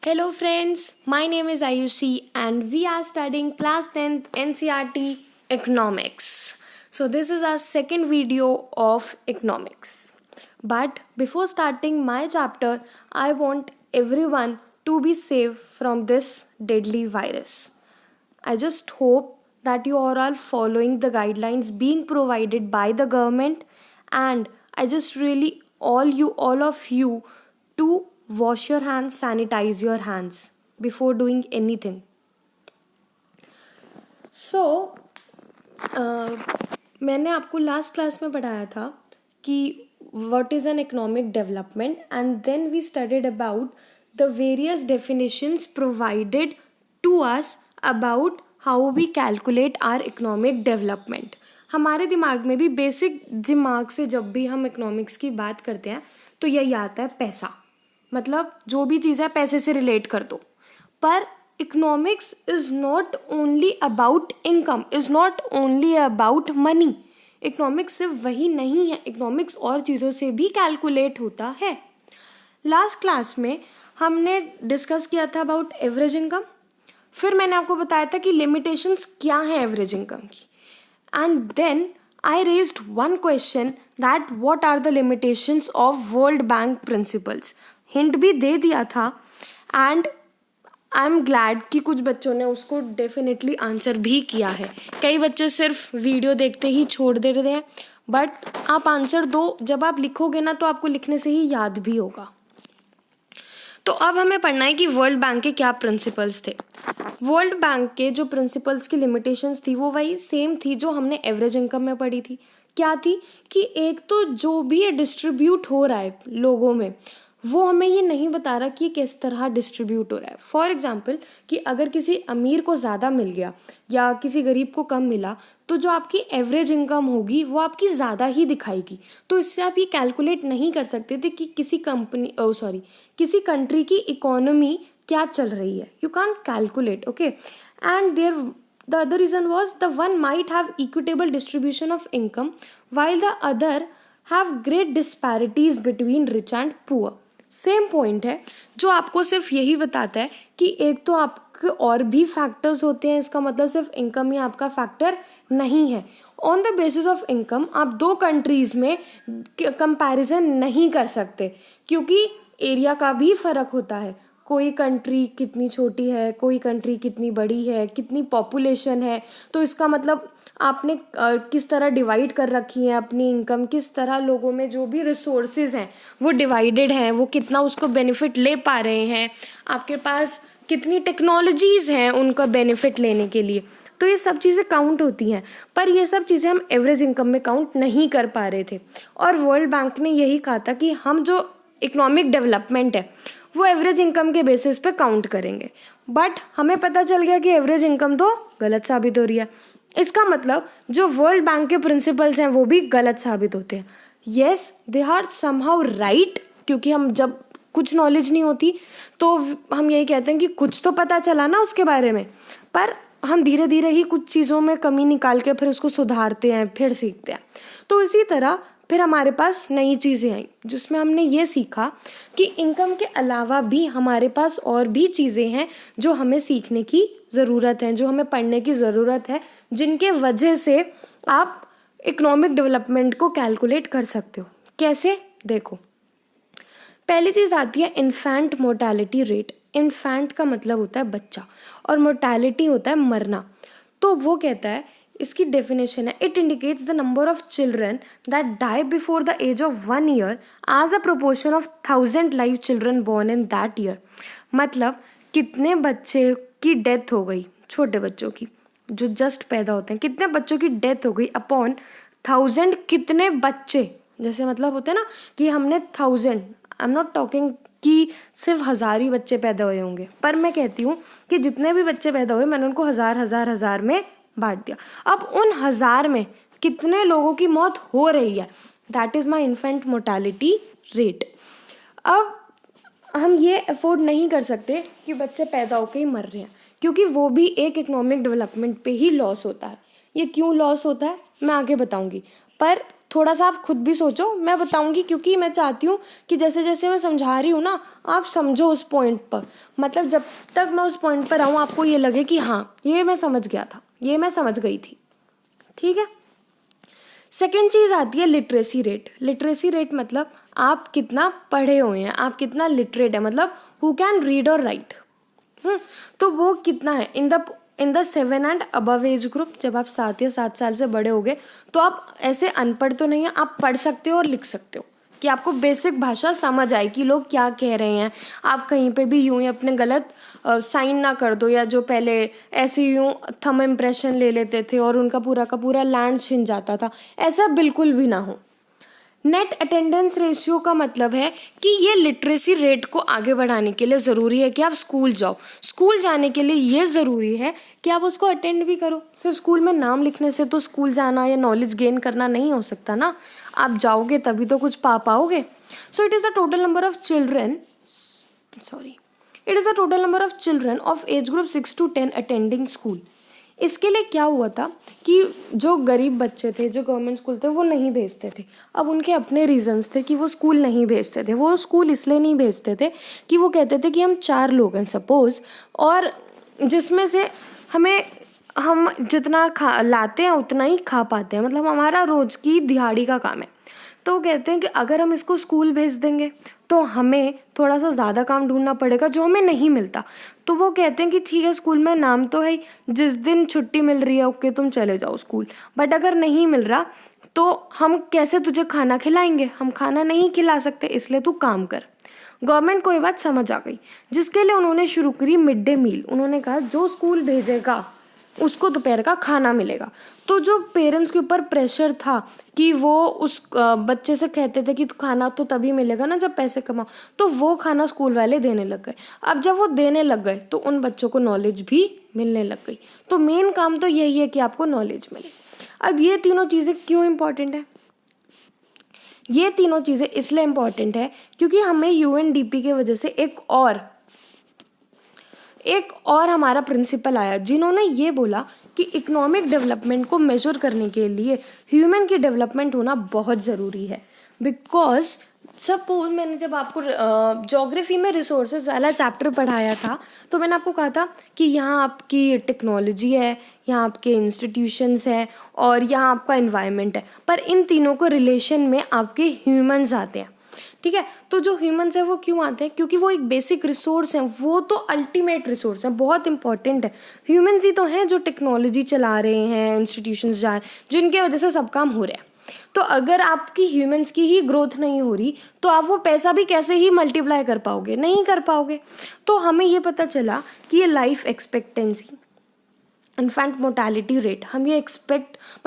Hello friends, my name is Ayushi and we are studying class 10th NCERT Economics. So this is our second video of economics. But before starting my chapter, I want everyone to be safe from this deadly virus. I just hope that you are all following the guidelines being provided by the government, and I just really all of you to wash your hands, sanitize your hands before doing anything. So मैंने आपको last class में पढ़ाया था कि what is an economic development, and then we studied about the various definitions provided to us about how we calculate our economic development. हमारे दिमाग में भी बेसिक दिमाग से जब भी हम इकोनॉमिक्स की बात करते हैं तो यही आता है पैसा, मतलब जो भी चीज़ है पैसे से रिलेट कर दो. पर economics is not only about income, is not only about money. Economics सिर्फ वही नहीं है, इकोनॉमिक्स और चीज़ों से भी कैलकुलेट होता है. लास्ट क्लास में हमने डिस्कस किया था अबाउट एवरेज इनकम. फिर मैंने आपको बताया था कि लिमिटेशंस क्या हैं एवरेज इनकम की. And then I raised one question that what are the limitations of world bank principles. Hint भी दे दिया था एंड आई एम ग्लैड कि कुछ बच्चों ने उसको डेफिनेटली आंसर भी किया है. कई बच्चे सिर्फ वीडियो देखते ही छोड़ दे रहे हैं, बट आप आंसर दो. जब आप लिखोगे ना तो आपको लिखने से ही याद भी होगा. तो अब हमें पढ़ना है कि वर्ल्ड बैंक के क्या प्रिंसिपल्स थे. वर्ल्ड बैंक के जो प्रिंसिपल्स की लिमिटेशंस थी वो वही सेम थी जो हमने एवरेज इनकम में पढ़ी थी. क्या थी कि एक तो जो भी ये डिस्ट्रीब्यूट हो रहा है लोगों में वो हमें ये नहीं बता रहा कि किस तरह डिस्ट्रीब्यूट हो रहा है. फॉर एग्जाम्पल कि अगर किसी अमीर को ज़्यादा मिल गया या किसी गरीब को कम मिला तो जो आपकी एवरेज इनकम होगी वो आपकी ज़्यादा ही दिखाएगी. तो इससे आप ये कैलकुलेट नहीं कर सकते थे कि किसी कंट्री की इकोनॉमी क्या चल रही है. You can't calculate. Okay. And the other reason was the one might have equitable distribution of income while the other have great disparities between rich and poor. Same point है जो आपको सिर्फ यही बताता है कि एक तो आपके और भी फैक्टर्स होते हैं. इसका मतलब सिर्फ इनकम ही आपका फैक्टर नहीं है. On the basis of income आप दो कंट्रीज में कंपैरिजन नहीं कर सकते क्योंकि एरिया का भी फर्क होता है. कोई कंट्री कितनी छोटी है, कोई कंट्री कितनी बड़ी है, कितनी पॉपुलेशन है, तो इसका मतलब आपने किस तरह डिवाइड कर रखी है अपनी इनकम, किस तरह लोगों में जो भी रिसोर्सेज हैं वो डिवाइडेड हैं, वो कितना उसको बेनिफिट ले पा रहे हैं, आपके पास कितनी टेक्नोलॉजीज़ हैं उनका बेनिफिट लेने के लिए. तो ये सब चीज़ें काउंट होती हैं, पर ये सब चीज़ें हम एवरेज इनकम में काउंट नहीं कर पा रहे थे. और वर्ल्ड बैंक ने यही कहा था कि हम जो इकोनॉमिक डेवलपमेंट है वो एवरेज इनकम के बेसिस पे काउंट करेंगे. बट हमें पता चल गया कि एवरेज इनकम तो गलत साबित हो रही है. इसका मतलब जो वर्ल्ड बैंक के प्रिंसिपल्स हैं वो भी गलत साबित होते हैं. Yes, they are somehow right, क्योंकि हम जब कुछ नॉलेज नहीं होती तो हम यही कहते हैं कि कुछ तो पता चला ना उसके बारे में, पर हम धीरे धीरे ही कुछ चीज़ों में कमी निकाल के फिर उसको सुधारते हैं, फिर सीखते हैं. तो इसी तरह फिर हमारे पास नई चीज़ें आई जिसमें हमने ये सीखा कि इनकम के अलावा भी हमारे पास और भी चीज़ें हैं जो हमें सीखने की ज़रूरत है, जो हमें पढ़ने की ज़रूरत है, जिनके वजह से आप इकोनॉमिक डेवलपमेंट को कैलकुलेट कर सकते हो. कैसे? देखो, पहली चीज़ आती है इन्फेंट मोर्टेलिटी रेट. इन्फेंट का मतलब होता है बच्चा और मोर्टेलिटी होता है मरना. तो वो कहता है, इसकी डेफिनेशन है, it indicates the number of children that die before the age of 1 year as a proportion of 1000 live children born in that year. मतलब कितने बच्चे की डेथ हो गई, छोटे बच्चों की जो जस्ट पैदा होते हैं, कितने बच्चों की डेथ हो गई अपॉन 1000. कितने बच्चे, जैसे मतलब होते हैं ना कि हमने 1000, आई एम नॉट टॉकिंग कि सिर्फ 1000 ही बच्चे पैदा हुए होंगे, पर मैं कहती हूँ कि जितने भी बच्चे पैदा हुए मैंने उनको हजार में बांट दिया. अब उन 1000 में कितने लोगों की मौत हो रही है, that is my infant mortality rate. अब हम ये अफोर्ड नहीं कर सकते कि बच्चे पैदा होकर ही मर रहे हैं, क्योंकि वो भी एक इकोनॉमिक डेवलपमेंट पे ही लॉस होता है. ये क्यों लॉस होता है मैं आगे बताऊंगी, पर थोड़ा सा आप खुद भी सोचो, मैं बताऊंगी, क्योंकि मैं चाहती हूँ कि जैसे जैसे मैं समझा रही हूँ ना, आप समझो उस पॉइंट पर, मतलब जब तक मैं उस पॉइंट पर आऊँ आपको ये लगे कि हाँ ये मैं समझ गया था, ये मैं समझ गई थी। ठीक है। सेकेंड चीज़ आती है लिटरेसी रेट। लिटरेसी रेट मतलब आप कितना पढ़े हुए हैं, आप कितना लिटरेट है, मतलब हु कैन रीड और राइट। तो वो कितना है in the 7 and above age group. जब आप 7 या 7 साल से बड़े हो गए तो आप ऐसे अनपढ़ तो नहीं है, आप पढ़ सकते हो और लिख सकते हो, कि आपको बेसिक भाषा समझ आए कि लोग क्या कह रहे हैं। आप कहीं पे भी यूं ही अपने गलत साइन ना कर दो, या जो पहले ऐसे यूं थंब इम्प्रेशन ले लेते थे और उनका पूरा का पूरा लैंड छिन जाता था, ऐसा बिल्कुल भी ना हो। नेट अटेंडेंस रेशियो का मतलब है कि ये लिटरेसी रेट को आगे बढ़ाने के लिए ज़रूरी है कि आप स्कूल जाओ। स्कूल जाने के लिए ये ज़रूरी है कि आप उसको अटेंड भी करो। सिर्फ स्कूल में नाम लिखने से तो स्कूल जाना या नॉलेज गेन करना नहीं हो सकता ना, आप जाओगे तभी तो कुछ पा पाओगे। So it is the total number of children of age group 6 to 10 attending school. इसके लिए क्या हुआ था कि जो गरीब बच्चे थे, जो गवर्नमेंट स्कूल थे, वो नहीं भेजते थे। अब उनके अपने रीजंस थे कि वो स्कूल नहीं भेजते थे। वो स्कूल इसलिए नहीं भेजते थे कि वो कहते थे कि हम 4 लोग हैं सपोज, और जिसमें से हम जितना लाते हैं उतना ही खा पाते हैं, मतलब हमारा रोज की दिहाड़ी का काम है। तो कहते हैं कि अगर हम इसको स्कूल भेज देंगे तो हमें थोड़ा सा ज़्यादा काम ढूंढना पड़ेगा जो हमें नहीं मिलता। तो वो कहते हैं कि ठीक है स्कूल में नाम तो है, जिस दिन छुट्टी मिल रही है ओके तुम चले जाओ स्कूल, बट अगर नहीं मिल रहा तो हम कैसे तुझे खाना खिलाएंगे, हम खाना नहीं खिला सकते, इसलिए तू काम कर। गवर्नमेंट को ये बात समझ आ गई, जिसके लिए उन्होंने शुरू करी मिड डे मील। उन्होंने कहा जो स्कूल भेजेगा उसको दोपहर का खाना मिलेगा। तो जो पेरेंट्स के ऊपर प्रेशर था कि वो उस बच्चे से कहते थे कि खाना तो तभी मिलेगा ना जब पैसे कमाओ, तो वो खाना स्कूल वाले देने लग गए। अब जब वो देने लग गए तो उन बच्चों को नॉलेज भी मिलने लग गई। तो मेन काम तो यही है कि आपको नॉलेज मिले। अब ये तीनों चीज़ें क्यों इम्पॉर्टेंट है? ये तीनों चीज़ें इसलिए इम्पॉर्टेंट है क्योंकि हमें यूएनडीपी की वजह से एक और हमारा प्रिंसिपल आया जिन्होंने ये बोला कि इकोनॉमिक डेवलपमेंट को मेजर करने के लिए ह्यूमन की डेवलपमेंट होना बहुत ज़रूरी है। बिकॉज सपोज मैंने जब आपको ज्योग्राफी में रिसोर्सेज वाला चैप्टर पढ़ाया था तो मैंने आपको कहा था कि यहाँ आपकी टेक्नोलॉजी है, यहाँ आपके इंस्टीट्यूशंस हैं और यहाँ आपका एनवायरनमेंट है, पर इन तीनों को रिलेशन में आपके ह्यूमंस आते हैं। ठीक है, तो जो ह्यूमंस है वो क्यों आते हैं? क्योंकि वो एक बेसिक रिसोर्स है, वो तो अल्टीमेट रिसोर्स है, बहुत इंपॉर्टेंट है। ह्यूमंस ही तो हैं जो टेक्नोलॉजी चला रहे हैं, इंस्टीट्यूशंस जा रहे हैं, जिनके वजह से सब काम हो रहा है। तो अगर आपकी ह्यूमंस की ही ग्रोथ नहीं हो रही तो आप वो पैसा भी कैसे ही मल्टीप्लाई कर पाओगे? नहीं कर पाओगे। तो हमें ये पता चला कि ये life expectancy, infant mortality rate, हम ये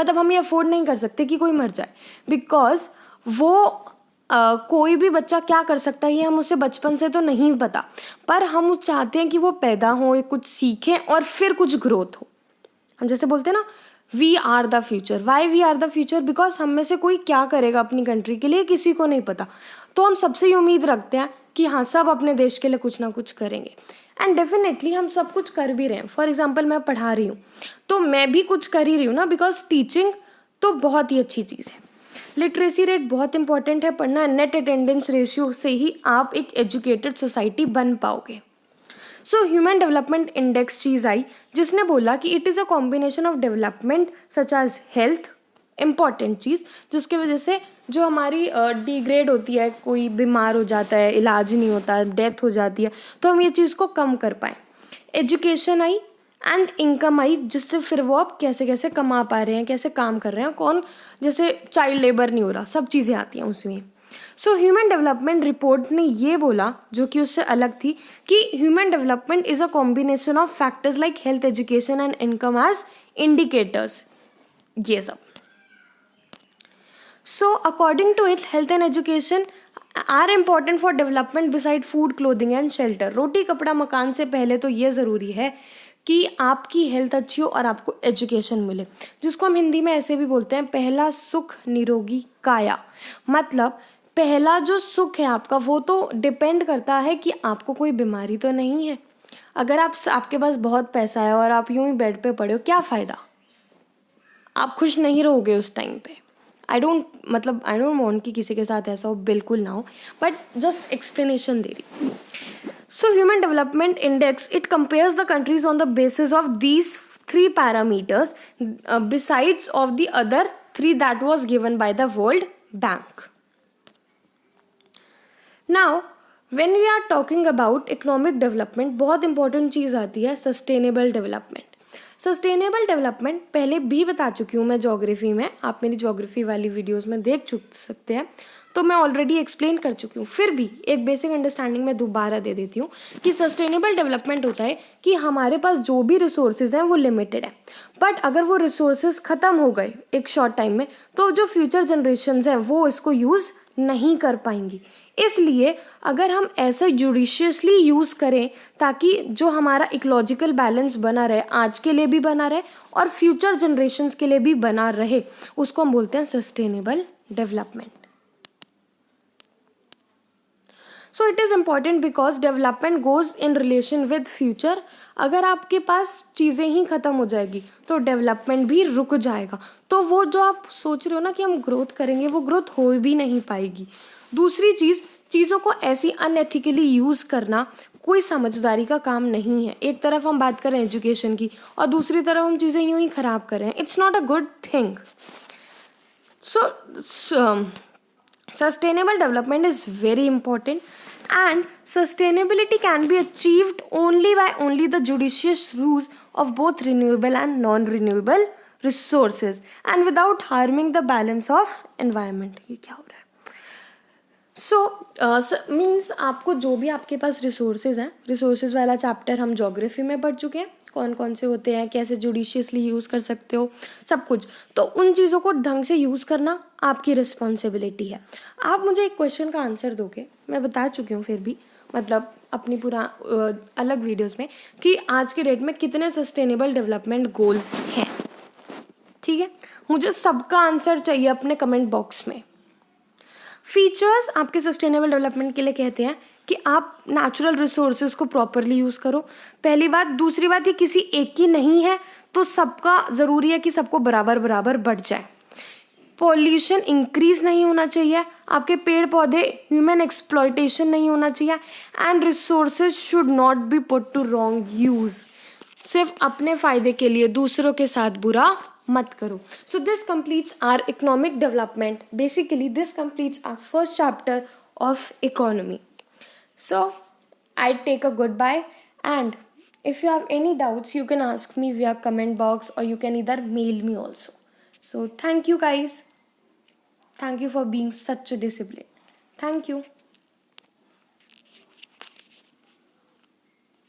हम ये अफोर्ड नहीं कर सकते कि कोई मर जाए, बिकॉज वो कोई भी बच्चा क्या कर सकता है ये हम उसे बचपन से तो नहीं पता, पर हम उस चाहते हैं कि वो पैदा हो, कुछ सीखें और फिर कुछ ग्रोथ हो। हम जैसे बोलते हैं ना, we are the future. Why we are the future? Because हम में से कोई क्या करेगा अपनी कंट्री के लिए किसी को नहीं पता। तो हम सबसे ये उम्मीद रखते हैं कि हाँ सब अपने देश के लिए कुछ ना कुछ करेंगे, एंड डेफिनेटली हम सब कुछ कर भी रहे हैं। फॉर एग्जाम्पल मैं पढ़ा रही हूँ तो मैं भी कुछ कर ही रही हूँ ना, बिकॉज टीचिंग तो बहुत ही अच्छी चीज़ है। लिटरेसी रेट बहुत इंपॉर्टेंट है पढ़ना। नेट अटेंडेंस रेशियो से ही आप एक एजुकेटेड सोसाइटी बन पाओगे। सो ह्यूमन डेवलपमेंट इंडेक्स चीज़ आई जिसने बोला कि it is a combination of development such as health, important चीज़ जिसकी वजह से जो हमारी डिग्रेड होती है, कोई बीमार हो जाता है, इलाज नहीं होता, डेथ हो जाती है, तो हम ये चीज़ को कम कर पाएँ। एजुकेशन आई एंड इनकम आई, जिससे फिर वो आप कैसे कैसे कमा पा रहे हैं, कैसे काम कर रहे हैं, कौन जैसे चाइल्ड लेबर नहीं हो रहा, सब चीज़ें आती हैं उसमें। सो ह्यूमन डेवलपमेंट रिपोर्ट ने ये बोला, जो कि उससे अलग थी, कि human development is a combination of factors like health, education and income as indicators, ये सब। So according to it health and education are important for development beside food, clothing and shelter. रोटी कपड़ा मकान से पहले तो ये ज़रूरी है कि आपकी हेल्थ अच्छी हो और आपको एजुकेशन मिले, जिसको हम हिंदी में ऐसे भी बोलते हैं, पहला सुख निरोगी काया। मतलब पहला जो सुख है आपका वो तो डिपेंड करता है कि आपको कोई बीमारी तो नहीं है। अगर आपके पास बहुत पैसा है और आप यूं ही बेड पे पड़े हो, क्या फ़ायदा? आप खुश नहीं रहोगे उस टाइम पे। आई डोंट वांट कि किसी के साथ ऐसा हो, बिल्कुल ना हो, बट जस्ट एक्सप्लेनेशन दे रही. So Human Development Index, it compares the countries on the basis of these three parameters besides of the other three that was given by the World Bank. Now when we are talking about economic development, बहुत important चीज़ आती है sustainable development. Sustainable development पहले भी बता चुकी हूँ मैं geography में, आप मेरी ज्योग्राफी वाली वीडियोस में देख सकते हैं, तो मैं ऑलरेडी एक्सप्लेन कर चुकी हूँ. फिर भी एक बेसिक अंडरस्टैंडिंग मैं दोबारा दे देती हूँ कि सस्टेनेबल डेवलपमेंट होता है कि हमारे पास जो भी रिसोर्सेज हैं वो लिमिटेड है, बट अगर वो रिसोर्सेज ख़त्म हो गए एक शॉर्ट टाइम में तो जो फ्यूचर जनरेशन्स हैं वो इसको यूज़ नहीं कर पाएंगी. इसलिए अगर हम ऐसे जुडिशियसली यूज़ करें ताकि जो हमारा इकोलॉजिकल बैलेंस बना रहे, आज के लिए भी बना रहे और फ्यूचर जनरेशन्स के लिए भी बना रहे, उसको हम बोलते हैं sustainable development. So it is important because development goes in relation with future. अगर आपके पास चीज़ें ही ख़त्म हो जाएगी तो डेवलपमेंट भी रुक जाएगा. तो वो जो आप सोच रहे हो ना कि हम ग्रोथ करेंगे, वो ग्रोथ हो भी नहीं पाएगी. दूसरी चीज़, चीज़ों को ऐसी अनएथिकली यूज़ करना कोई समझदारी का काम नहीं है. एक तरफ हम बात कर रहे हैं एजुकेशन की और दूसरी तरफ हम चीज़ें यूँ ही ख़राब कर रहे हैं. It's not a good thing. So sustainable development is very important, and sustainability can be achieved only the judicious use of both renewable and non-renewable resources and without harming the balance of environment. ये क्या हो रहा है? So means आपको जो भी आपके पास resources हैं, रिसोर्सेज वाला चैप्टर हम ज्योग्राफी में पढ़ चुके हैं, कौन कौन से होते हैं, कैसे जुडिशियसली यूज़ कर सकते हो, सब कुछ. तो उन चीज़ों को ढंग से यूज़ करना आपकी रिस्पॉन्सिबिलिटी है. आप मुझे एक क्वेश्चन का आंसर दोगे, मैं बता चुकी हूँ फिर भी, मतलब अपनी पूरा अलग वीडियोस में, कि आज के डेट में कितने सस्टेनेबल डेवलपमेंट गोल्स हैं. ठीक है, मुझे सबका आंसर चाहिए अपने कमेंट बॉक्स में. फीचर्स आपके सस्टेनेबल डेवलपमेंट के लिए कहते हैं कि आप नेचुरल रिसोर्सेज को प्रॉपरली यूज़ करो, पहली बात. दूसरी बात, ये किसी एक की नहीं है तो सबका ज़रूरी है कि सबको बराबर बराबर बढ़ जाए. पॉल्यूशन इंक्रीज नहीं होना चाहिए, आपके पेड़ पौधे ह्यूमन एक्सप्लॉयटेशन नहीं होना चाहिए, and resources should not be put to wrong use. सिर्फ अपने फ़ायदे के लिए दूसरों के साथ बुरा मत करो. So this completes our economic development. Basically this completes our first chapter of economy. So I take a goodbye, and if you have any doubts you can ask me via comment box or you can either mail me also. So thank you guys. Thank you for being such a discipline. Thank you.